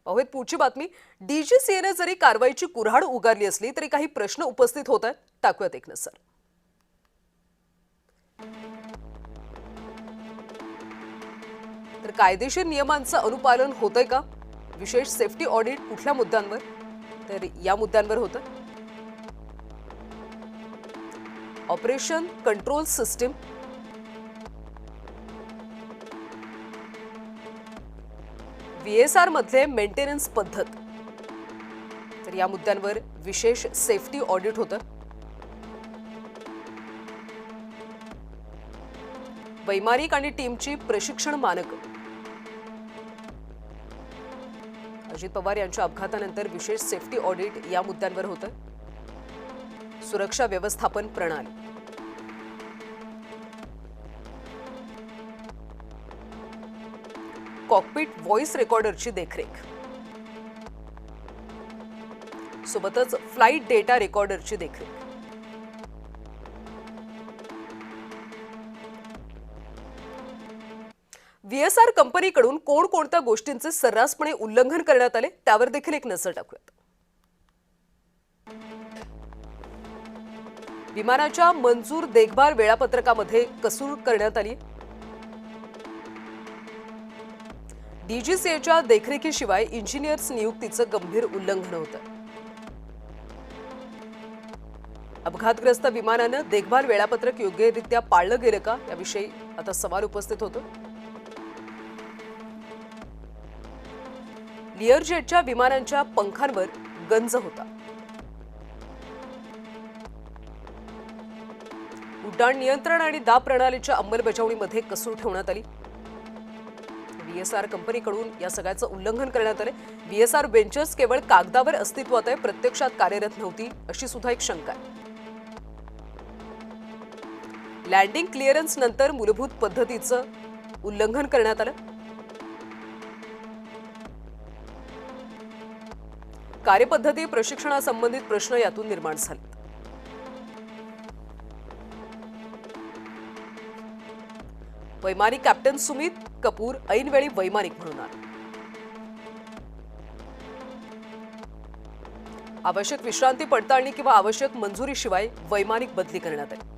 पाहूयात पुढची बातमी। डीजीसीएने जरी कारवाईची कुऱ्हाड उगारली असली तरी काही प्रश्न उपस्थित होत आहेत। टाकूयात एक नजर। तर कायदेशीर नियमांचं अनुपालन होतंय का? विशेष सेफ्टी ऑडिट कुठल्या मुद्द्यांवर? तर या मुद्द्यांवर होतं। ऑपरेशन कंट्रोल सिस्टीम, VSR मधले मेंटेनन्स पद्धत, तर या मुद्द्यांवर विशेष सेफ्टी ऑडिट होतं। वैमानिक आणि टीमची प्रशिक्षण मानकं, अजित पवार यांच्या अपघातानंतर विशेष सेफ्टी ऑडिट या मुद्द्यांवर होतं। सुरक्षा व्यवस्थापन प्रणाली, कॉकपिट व्हॉइस रेकॉर्डरची देखरेख, सोबतच फ्लाइट डेटा रेकॉर्डरची देखरेख। VSR कंपनीकडून कोणकोणत्या गोष्टींचे सर्रासपणे उल्लंघन करण्यात आले त्यावर देखील एक नजर टाकूयात। विमानाच्या मंजूर देखभाल वेळापत्रकामध्ये कसूर करण्यात आली। डीजीसीएच्या देखरेखीशिवाय इंजिनियर्स नियुक्तीचं गंभीर उल्लंघन होतं। अपघातग्रस्त विमानानं देखभाल वेळापत्रक योग्यरित्या पाळलं गेलं का याविषयी आता सवाल उपस्थित होतो। लिअरजेटच्या विमानांच्या पंखांवर गंज होता। उड्डाण नियंत्रण आणि दाब प्रणालीच्या अंमलबजावणीमध्ये कसूर ठेवण्यात आली। VSR कंपनीकडून या सगळ्याचं उल्लंघन करण्यात आले। VSR वेंचर्स केवळ कागदावर अस्तित्वात आहे, प्रत्यक्षात कार्यरत नव्हती अशी सुद्धा एक शंका आहे। लँडिंग क्लिअरन्स नंतर मूलभूत पद्धतीचं उल्लंघन करण्यात आलं। कार्यपद्धती प्रशिक्षणासंबंधित प्रश्न यातून निर्माण झाले। वैमानिक कॅप्टन सुमित कपूर ऐनवेळी वैमानिक म्हणून आले। आवश्यक विश्रांती पडताळणी किंवा आवश्यक मंजुरीशिवाय वैमानिक बदली करण्यात आली।